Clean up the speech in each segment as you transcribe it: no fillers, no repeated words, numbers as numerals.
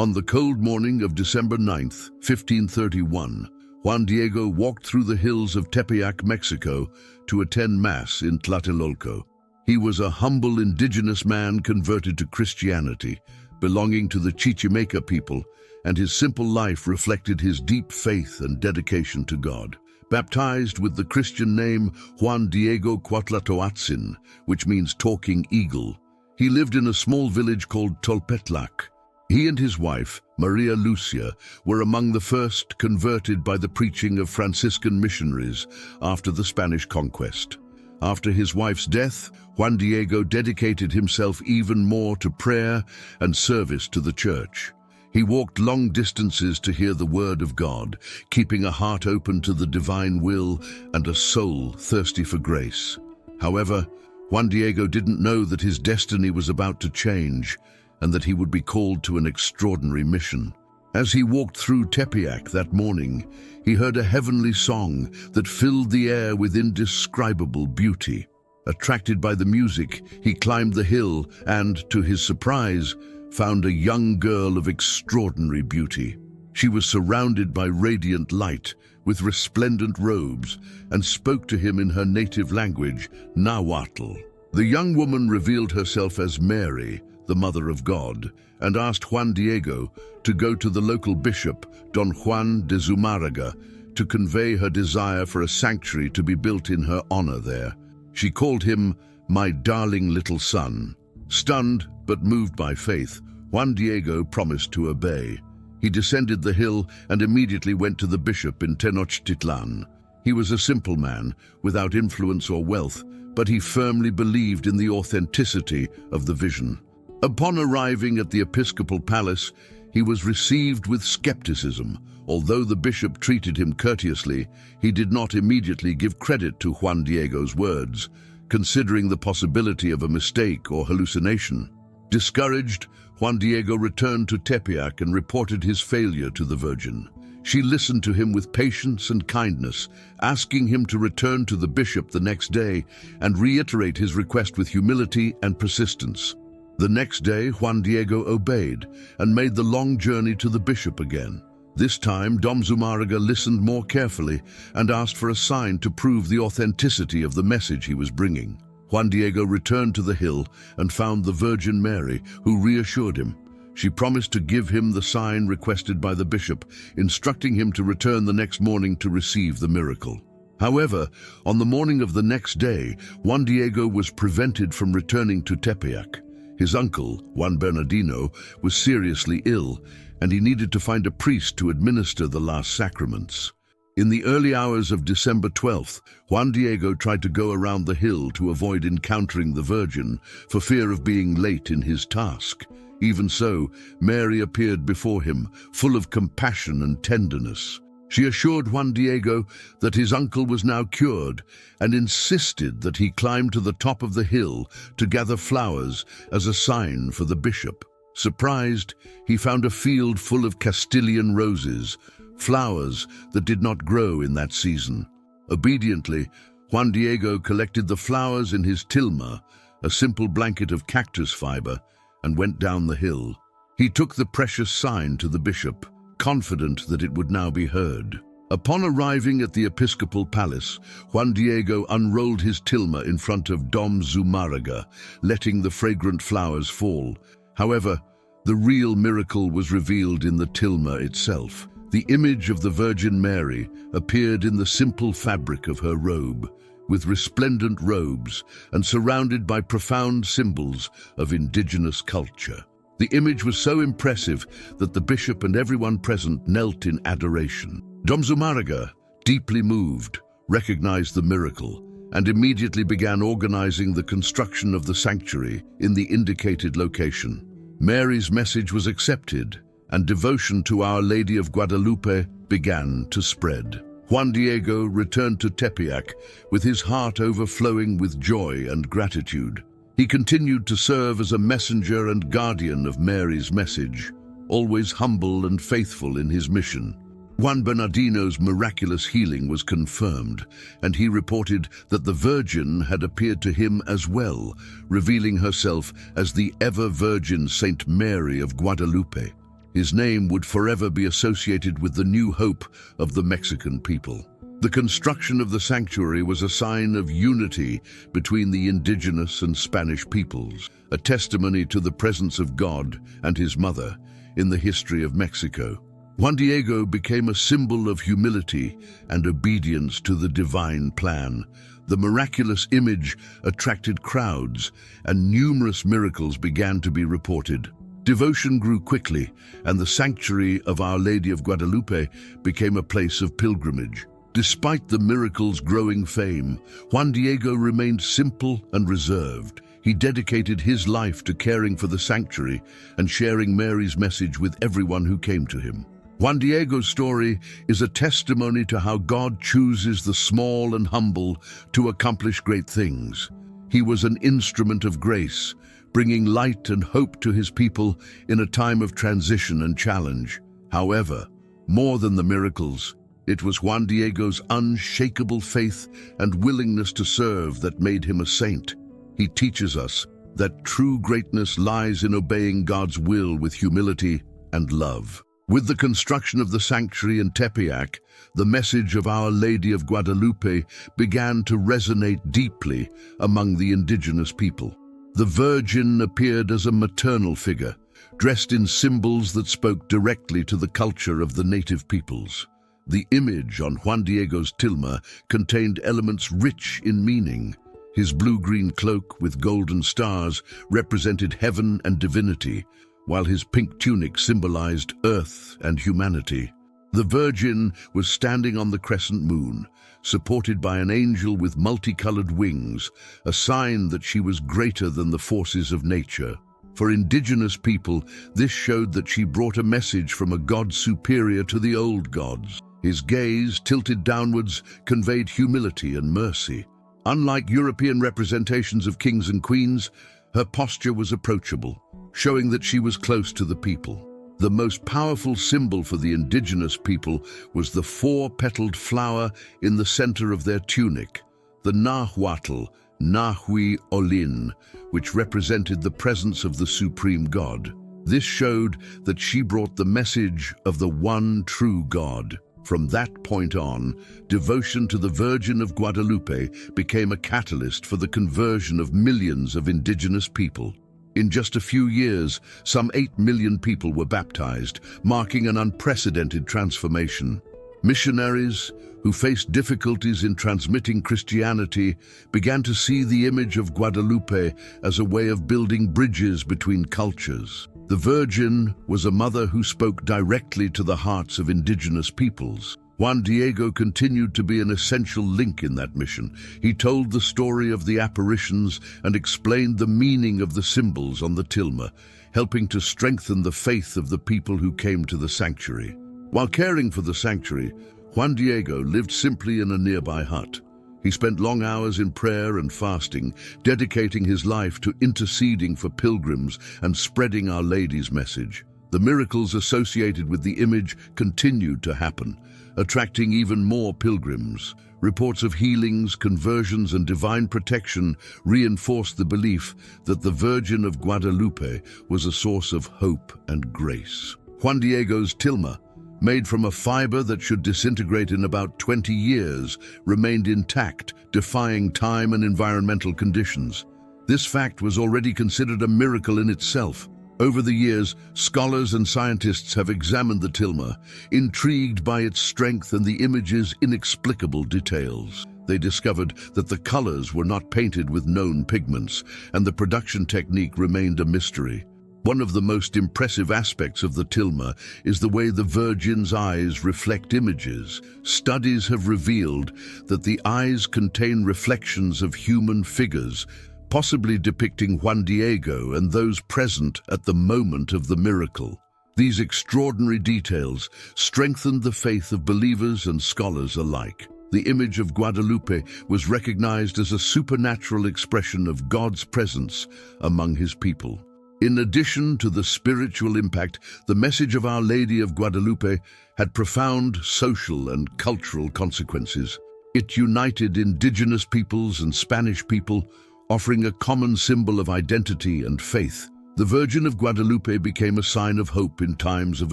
On the cold morning of December 9th, 1531, Juan Diego walked through the hills of Tepeyac, Mexico, to attend Mass in Tlatelolco. He was a humble indigenous man converted to Christianity, belonging to the Chichimeca people, and his simple life reflected his deep faith and dedication to God. Baptized with the Christian name Juan Diego Cuauhtlatoatzin, which means talking eagle, he lived in a small village called Tolpetlac. He and his wife, Maria Lucia, were among the first converted by the preaching of Franciscan missionaries after the Spanish conquest. After his wife's death, Juan Diego dedicated himself even more to prayer and service to the church. He walked long distances to hear the word of God, keeping a heart open to the divine will and a soul thirsty for grace. However, Juan Diego didn't know that his destiny was about to change and that he would be called to an extraordinary mission. As he walked through Tepeyac that morning, he heard a heavenly song that filled the air with indescribable beauty. Attracted by the music, he climbed the hill and, to his surprise, found a young girl of extraordinary beauty. She was surrounded by radiant light, with resplendent robes, and spoke to him in her native language, Nahuatl. The young woman revealed herself as Mary, the Mother of God, and asked Juan Diego to go to the local bishop, Don Juan de Zumárraga, to convey her desire for a sanctuary to be built in her honor there. She called him, "My darling little son." Stunned but moved by faith, Juan Diego promised to obey. He descended the hill and immediately went to the bishop in Tenochtitlan. He was a simple man, without influence or wealth, but he firmly believed in the authenticity of the vision. Upon arriving at the episcopal palace, he was received with skepticism. Although the bishop treated him courteously, he did not immediately give credit to Juan Diego's words, considering the possibility of a mistake or hallucination. Discouraged, Juan Diego returned to Tepeyac and reported his failure to the Virgin. She listened to him with patience and kindness, asking him to return to the bishop the next day and reiterate his request with humility and persistence. The next day, Juan Diego obeyed and made the long journey to the bishop again. This time, Dom Zumárraga listened more carefully and asked for a sign to prove the authenticity of the message he was bringing. Juan Diego returned to the hill and found the Virgin Mary, who reassured him. She promised to give him the sign requested by the bishop, instructing him to return the next morning to receive the miracle. However, on the morning of the next day, Juan Diego was prevented from returning to Tepeyac. His uncle, Juan Bernardino, was seriously ill, and he needed to find a priest to administer the last sacraments. In the early hours of December 12th, Juan Diego tried to go around the hill to avoid encountering the Virgin, for fear of being late in his task. Even so, Mary appeared before him, full of compassion and tenderness. She assured Juan Diego that his uncle was now cured and insisted that he climb to the top of the hill to gather flowers as a sign for the bishop. Surprised, he found a field full of Castilian roses, flowers that did not grow in that season. Obediently, Juan Diego collected the flowers in his tilma, a simple blanket of cactus fiber, and went down the hill. He took the precious sign to the bishop, confident that it would now be heard. Upon arriving at the episcopal palace, Juan Diego unrolled his tilma in front of Dom Zumárraga, letting the fragrant flowers fall. However, the real miracle was revealed in the tilma itself. The image of the Virgin Mary appeared in the simple fabric of her robe, with resplendent robes and surrounded by profound symbols of indigenous culture. The image was so impressive that the bishop and everyone present knelt in adoration. Dom Zumárraga, deeply moved, recognized the miracle and immediately began organizing the construction of the sanctuary in the indicated location. Mary's message was accepted, and devotion to Our Lady of Guadalupe began to spread. Juan Diego returned to Tepeyac with his heart overflowing with joy and gratitude. He continued to serve as a messenger and guardian of Mary's message, always humble and faithful in his mission. Juan Bernardino's miraculous healing was confirmed, and he reported that the Virgin had appeared to him as well, revealing herself as the ever-Virgin Saint Mary of Guadalupe. His name would forever be associated with the new hope of the Mexican people. The construction of the sanctuary was a sign of unity between the indigenous and Spanish peoples, a testimony to the presence of God and His Mother in the history of Mexico. Juan Diego became a symbol of humility and obedience to the divine plan. The miraculous image attracted crowds, and numerous miracles began to be reported. Devotion grew quickly, and the sanctuary of Our Lady of Guadalupe became a place of pilgrimage. Despite the miracle's growing fame, Juan Diego remained simple and reserved. He dedicated his life to caring for the sanctuary and sharing Mary's message with everyone who came to him. Juan Diego's story is a testimony to how God chooses the small and humble to accomplish great things. He was an instrument of grace, bringing light and hope to his people in a time of transition and challenge. However, more than the miracles, it was Juan Diego's unshakable faith and willingness to serve that made him a saint. He teaches us that true greatness lies in obeying God's will with humility and love. With the construction of the sanctuary in Tepeyac, the message of Our Lady of Guadalupe began to resonate deeply among the indigenous people. The Virgin appeared as a maternal figure, dressed in symbols that spoke directly to the culture of the native peoples. The image on Juan Diego's tilma contained elements rich in meaning. His blue-green cloak with golden stars represented heaven and divinity, while his pink tunic symbolized earth and humanity. The Virgin was standing on the crescent moon, supported by an angel with multicolored wings, a sign that she was greater than the forces of nature. For indigenous people, this showed that she brought a message from a god superior to the old gods. His gaze, tilted downwards, conveyed humility and mercy. Unlike European representations of kings and queens, her posture was approachable, showing that she was close to the people. The most powerful symbol for the indigenous people was the four-petaled flower in the center of their tunic, the Nahuatl, Nahui Olin, which represented the presence of the supreme God. This showed that she brought the message of the one true God. From that point on, devotion to the Virgin of Guadalupe became a catalyst for the conversion of millions of indigenous people. In just a few years, some 8 million people were baptized, marking an unprecedented transformation. Missionaries, who faced difficulties in transmitting Christianity, began to see the image of Guadalupe as a way of building bridges between cultures. The Virgin was a mother who spoke directly to the hearts of indigenous peoples. Juan Diego continued to be an essential link in that mission. He told the story of the apparitions and explained the meaning of the symbols on the tilma, helping to strengthen the faith of the people who came to the sanctuary. While caring for the sanctuary, Juan Diego lived simply in a nearby hut. He spent long hours in prayer and fasting, dedicating his life to interceding for pilgrims and spreading Our Lady's message. The miracles associated with the image continued to happen, attracting even more pilgrims. Reports of healings, conversions, and divine protection reinforced the belief that the Virgin of Guadalupe was a source of hope and grace. Juan Diego's tilma, made from a fiber that should disintegrate in about 20 years, remained intact, defying time and environmental conditions. This fact was already considered a miracle in itself. Over the years, scholars and scientists have examined the tilma, intrigued by its strength and the image's inexplicable details. They discovered that the colors were not painted with known pigments, and the production technique remained a mystery. One of the most impressive aspects of the tilma is the way the Virgin's eyes reflect images. Studies have revealed that the eyes contain reflections of human figures, possibly depicting Juan Diego and those present at the moment of the miracle. These extraordinary details strengthened the faith of believers and scholars alike. The image of Guadalupe was recognized as a supernatural expression of God's presence among His people. In addition to the spiritual impact, the message of Our Lady of Guadalupe had profound social and cultural consequences. It united indigenous peoples and Spanish people, offering a common symbol of identity and faith. The Virgin of Guadalupe became a sign of hope in times of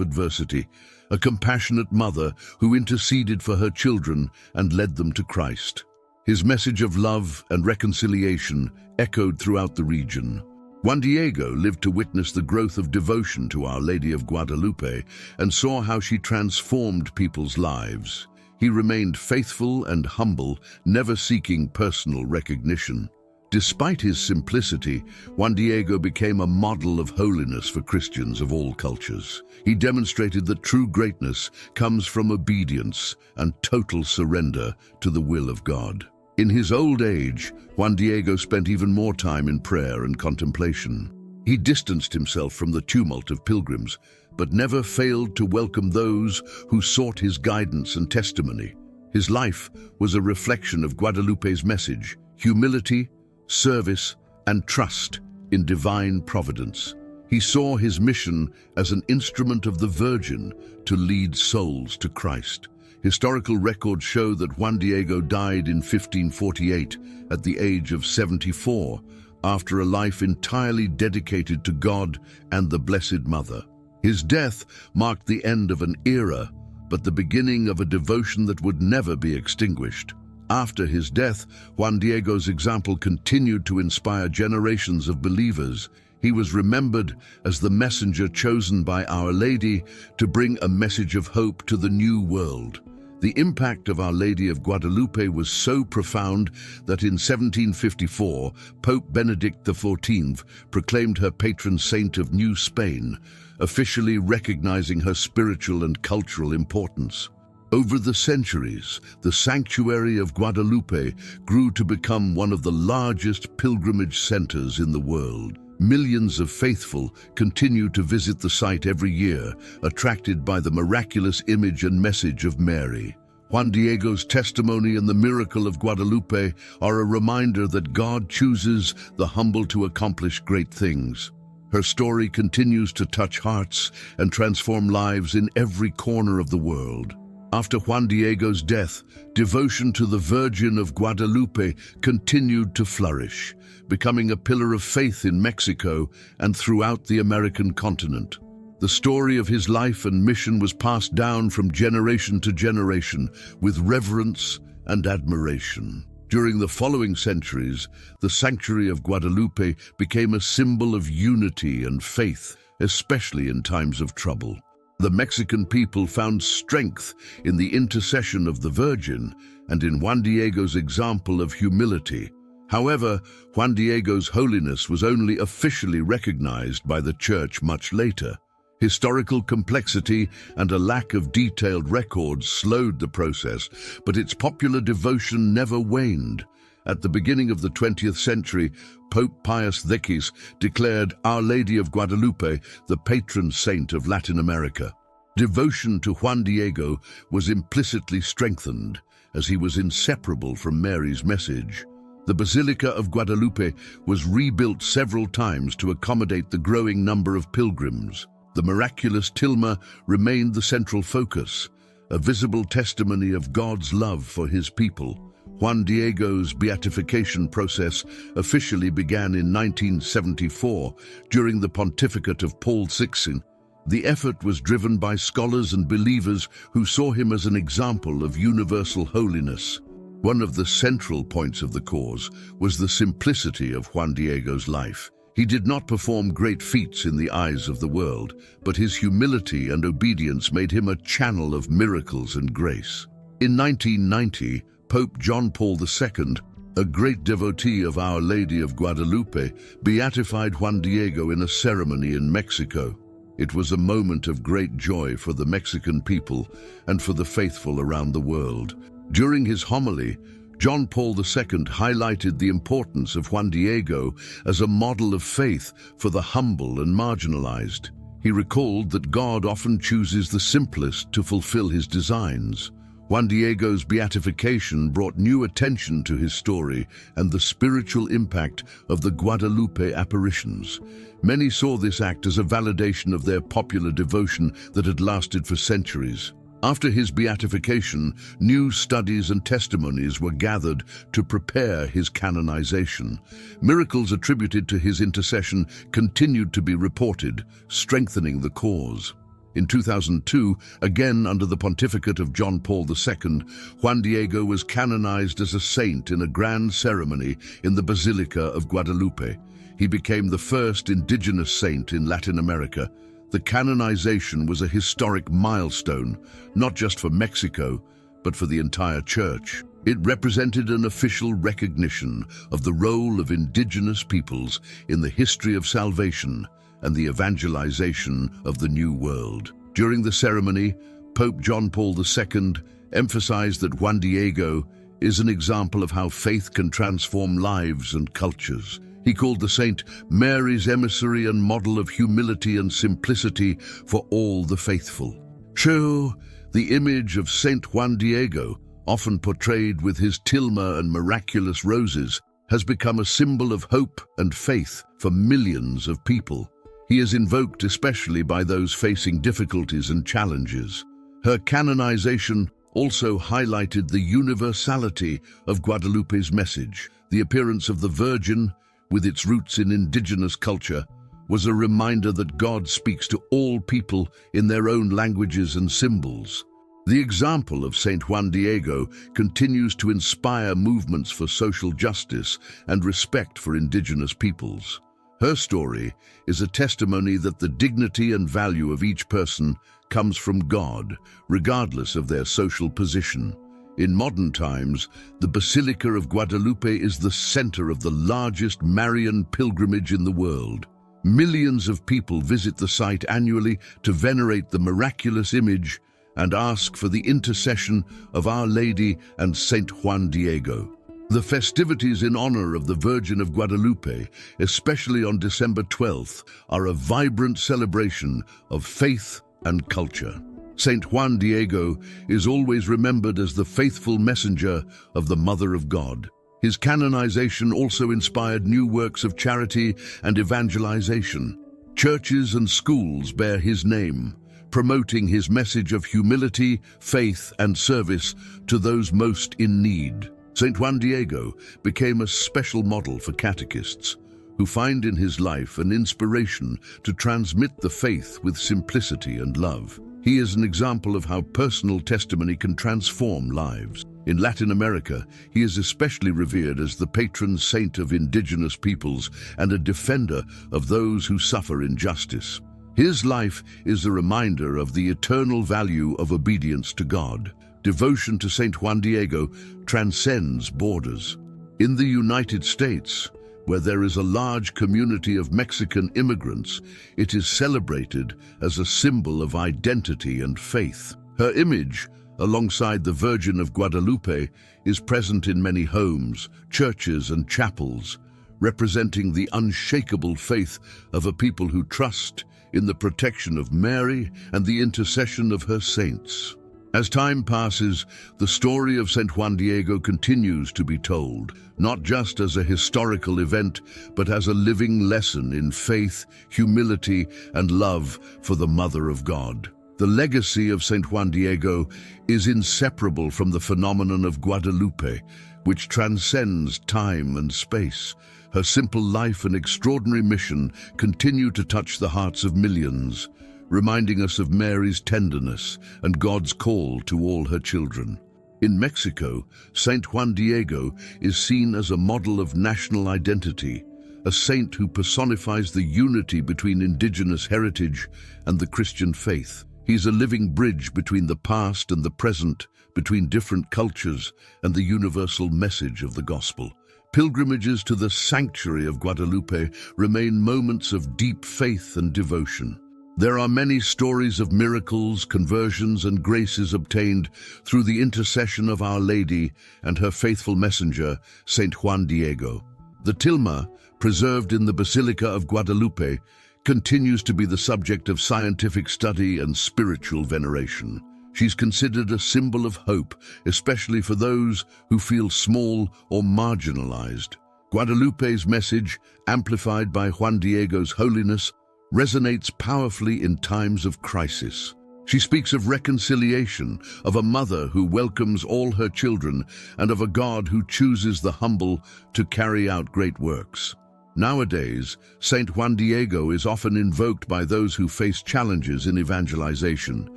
adversity, a compassionate mother who interceded for her children and led them to Christ. His message of love and reconciliation echoed throughout the region. Juan Diego lived to witness the growth of devotion to Our Lady of Guadalupe and saw how she transformed people's lives. He remained faithful and humble, never seeking personal recognition. Despite his simplicity, Juan Diego became a model of holiness for Christians of all cultures. He demonstrated that true greatness comes from obedience and total surrender to the will of God. In his old age, Juan Diego spent even more time in prayer and contemplation. He distanced himself from the tumult of pilgrims, but never failed to welcome those who sought his guidance and testimony. His life was a reflection of Guadalupe's message: humility, service, and trust in divine providence. He saw his mission as an instrument of the Virgin to lead souls to Christ. Historical records show that Juan Diego died in 1548 at the age of 74, after a life entirely dedicated to God and the Blessed Mother. His death marked the end of an era, but the beginning of a devotion that would never be extinguished. After his death, Juan Diego's example continued to inspire generations of believers. He was remembered as the messenger chosen by Our Lady to bring a message of hope to the new world. The impact of Our Lady of Guadalupe was so profound that in 1754, Pope Benedict XIV proclaimed her patron saint of New Spain, officially recognizing her spiritual and cultural importance. Over the centuries, the sanctuary of Guadalupe grew to become one of the largest pilgrimage centers in the world. Millions of faithful continue to visit the site every year, attracted by the miraculous image and message of Mary. Juan Diego's testimony and the miracle of Guadalupe are a reminder that God chooses the humble to accomplish great things. Her story continues to touch hearts and transform lives in every corner of the world. After Juan Diego's death, devotion to the Virgin of Guadalupe continued to flourish, becoming a pillar of faith in Mexico and throughout the American continent. The story of his life and mission was passed down from generation to generation with reverence and admiration. During the following centuries, the sanctuary of Guadalupe became a symbol of unity and faith, especially in times of trouble. The Mexican people found strength in the intercession of the Virgin and in Juan Diego's example of humility. However, Juan Diego's holiness was only officially recognized by the Church much later. Historical complexity and a lack of detailed records slowed the process, but its popular devotion never waned. At the beginning of the 20th century, Pope Pius X declared Our Lady of Guadalupe the patron saint of Latin America. Devotion to Juan Diego was implicitly strengthened, as he was inseparable from Mary's message. The Basilica of Guadalupe was rebuilt several times to accommodate the growing number of pilgrims. The miraculous tilma remained the central focus, a visible testimony of God's love for his people. Juan Diego's beatification process officially began in 1974 during the pontificate of Paul VI. The effort was driven by scholars and believers who saw him as an example of universal holiness. One of the central points of the cause was the simplicity of Juan Diego's life. He did not perform great feats in the eyes of the world, but his humility and obedience made him a channel of miracles and grace. In 1990, Pope John Paul II, a great devotee of Our Lady of Guadalupe, beatified Juan Diego in a ceremony in Mexico. It was a moment of great joy for the Mexican people and for the faithful around the world. During his homily, John Paul II highlighted the importance of Juan Diego as a model of faith for the humble and marginalized. He recalled that God often chooses the simplest to fulfill his designs. Juan Diego's beatification brought new attention to his story and the spiritual impact of the Guadalupe apparitions. Many saw this act as a validation of their popular devotion that had lasted for centuries. After his beatification, new studies and testimonies were gathered to prepare his canonization. Miracles attributed to his intercession continued to be reported, strengthening the cause. In 2002, again under the pontificate of John Paul II, Juan Diego was canonized as a saint in a grand ceremony in the Basilica of Guadalupe. He became the first indigenous saint in Latin America. The canonization was a historic milestone, not just for Mexico, but for the entire Church. It represented an official recognition of the role of indigenous peoples in the history of salvation and the evangelization of the New World. During the ceremony, Pope John Paul II emphasized that Juan Diego is an example of how faith can transform lives and cultures. He called the saint Mary's emissary and model of humility and simplicity for all the faithful. True, the image of Saint Juan Diego, often portrayed with his tilma and miraculous roses, has become a symbol of hope and faith for millions of people. He is invoked especially by those facing difficulties and challenges. Her canonization also highlighted the universality of Guadalupe's message. The appearance of the Virgin, with its roots in indigenous culture, was a reminder that God speaks to all people in their own languages and symbols. The example of Saint Juan Diego continues to inspire movements for social justice and respect for indigenous peoples. Her story is a testimony that the dignity and value of each person comes from God, regardless of their social position. In modern times, the Basilica of Guadalupe is the center of the largest Marian pilgrimage in the world. Millions of people visit the site annually to venerate the miraculous image and ask for the intercession of Our Lady and Saint Juan Diego. The festivities in honor of the Virgin of Guadalupe, especially on December 12th, are a vibrant celebration of faith and culture. Saint Juan Diego is always remembered as the faithful messenger of the Mother of God. His canonization also inspired new works of charity and evangelization. Churches and schools bear his name, promoting his message of humility, faith, and service to those most in need. Saint Juan Diego became a special model for catechists, who find in his life an inspiration to transmit the faith with simplicity and love. He is an example of how personal testimony can transform lives. In Latin America, he is especially revered as the patron saint of indigenous peoples and a defender of those who suffer injustice. His life is a reminder of the eternal value of obedience to God. Devotion to Saint Juan Diego transcends borders. In the United States, where there is a large community of Mexican immigrants, it is celebrated as a symbol of identity and faith. Her image, alongside the Virgin of Guadalupe, is present in many homes, churches, and chapels, representing the unshakable faith of a people who trust in the protection of Mary and the intercession of her saints. As time passes, the story of Saint Juan Diego continues to be told, not just as a historical event, but as a living lesson in faith, humility, and love for the Mother of God. The legacy of Saint Juan Diego is inseparable from the phenomenon of Guadalupe, which transcends time and space. Her simple life and extraordinary mission continue to touch the hearts of millions, reminding us of Mary's tenderness and God's call to all her children. In Mexico, Saint Juan Diego is seen as a model of national identity, a saint who personifies the unity between indigenous heritage and the Christian faith. He's a living bridge between the past and the present, between different cultures and the universal message of the gospel. Pilgrimages to the sanctuary of Guadalupe remain moments of deep faith and devotion. There are many stories of miracles, conversions, and graces obtained through the intercession of Our Lady and her faithful messenger, Saint Juan Diego. The tilma, preserved in the Basilica of Guadalupe, continues to be the subject of scientific study and spiritual veneration. She's considered a symbol of hope, especially for those who feel small or marginalized. Guadalupe's message, amplified by Juan Diego's holiness, resonates powerfully in times of crisis. She speaks of reconciliation, of a mother who welcomes all her children, and of a God who chooses the humble to carry out great works. Nowadays, Saint Juan Diego is often invoked by those who face challenges in evangelization,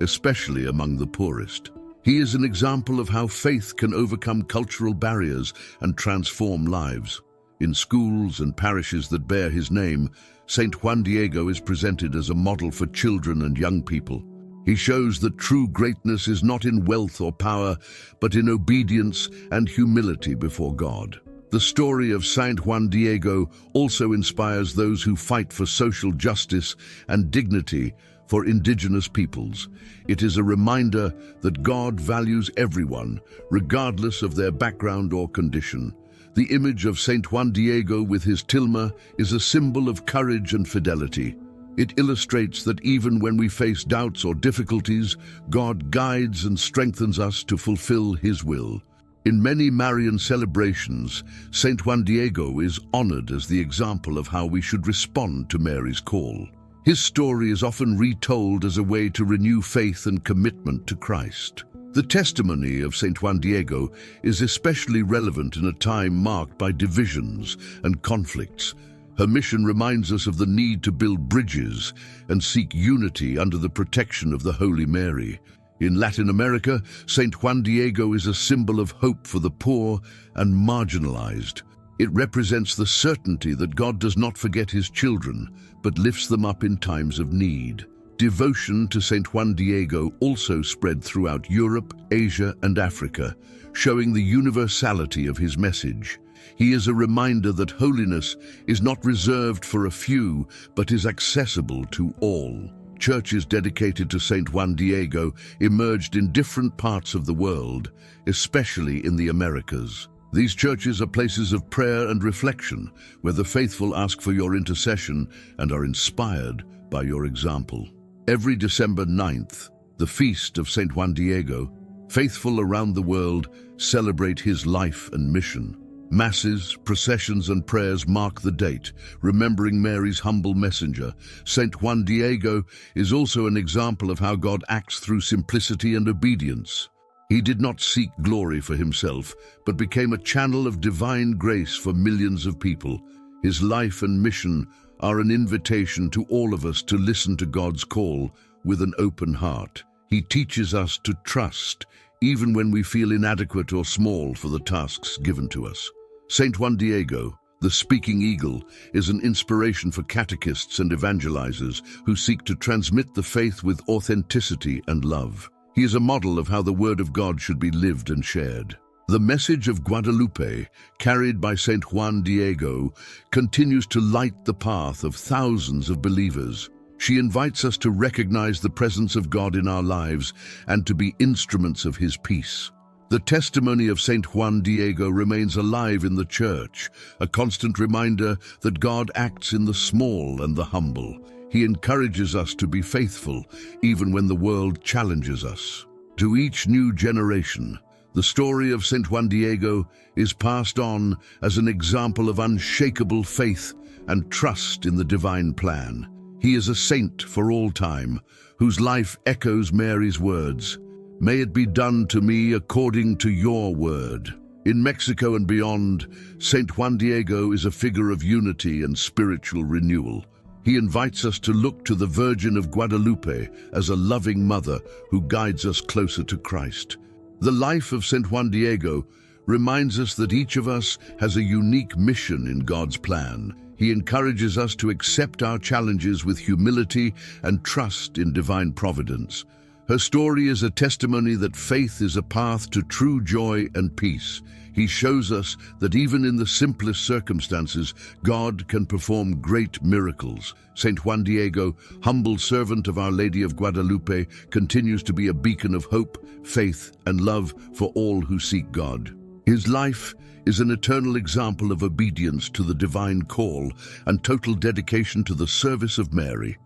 especially among the poorest. He is an example of how faith can overcome cultural barriers and transform lives. In schools and parishes that bear his name, Saint Juan Diego is presented as a model for children and young people. He shows that true greatness is not in wealth or power, but in obedience and humility before God. The story of Saint Juan Diego also inspires those who fight for social justice and dignity for indigenous peoples. It is a reminder that God values everyone, regardless of their background or condition. The image of Saint Juan Diego with his tilma is a symbol of courage and fidelity. It illustrates that even when we face doubts or difficulties, God guides and strengthens us to fulfill His will. In many Marian celebrations, Saint Juan Diego is honored as the example of how we should respond to Mary's call. His story is often retold as a way to renew faith and commitment to Christ. The testimony of Saint Juan Diego is especially relevant in a time marked by divisions and conflicts. Her mission reminds us of the need to build bridges and seek unity under the protection of the Holy Mary. In Latin America, Saint Juan Diego is a symbol of hope for the poor and marginalized. It represents the certainty that God does not forget His children, but lifts them up in times of need. Devotion to Saint Juan Diego also spread throughout Europe, Asia, and Africa, showing the universality of his message. He is a reminder that holiness is not reserved for a few, but is accessible to all. Churches dedicated to Saint Juan Diego emerged in different parts of the world, especially in the Americas. These churches are places of prayer and reflection, where the faithful ask for your intercession and are inspired by your example. Every December 9th, the feast of Saint Juan Diego, faithful around the world celebrate his life and mission. Masses, processions, and prayers mark the date, remembering Mary's humble messenger. Saint Juan Diego is also an example of how God acts through simplicity and obedience. He did not seek glory for himself, but became a channel of divine grace for millions of people. His life and mission are an invitation to all of us to listen to God's call with an open heart. He teaches us to trust, even when we feel inadequate or small for the tasks given to us. Saint Juan Diego, the speaking eagle, is an inspiration for catechists and evangelizers who seek to transmit the faith with authenticity and love. He is a model of how the Word of God should be lived and shared. The message of Guadalupe, carried by Saint Juan Diego, continues to light the path of thousands of believers. She invites us to recognize the presence of God in our lives and to be instruments of His peace. The testimony of Saint Juan Diego remains alive in the Church, a constant reminder that God acts in the small and the humble. He encourages us to be faithful, even when the world challenges us. To each new generation, the story of Saint Juan Diego is passed on as an example of unshakable faith and trust in the divine plan. He is a saint for all time, whose life echoes Mary's words, "May it be done to me according to your word." In Mexico and beyond, Saint Juan Diego is a figure of unity and spiritual renewal. He invites us to look to the Virgin of Guadalupe as a loving mother who guides us closer to Christ. The life of Saint Juan Diego reminds us that each of us has a unique mission in God's plan. He encourages us to accept our challenges with humility and trust in divine providence. Her story is a testimony that faith is a path to true joy and peace. He shows us that even in the simplest circumstances, God can perform great miracles. Saint Juan Diego, humble servant of Our Lady of Guadalupe, continues to be a beacon of hope, faith, and love for all who seek God. His life is an eternal example of obedience to the divine call and total dedication to the service of Mary.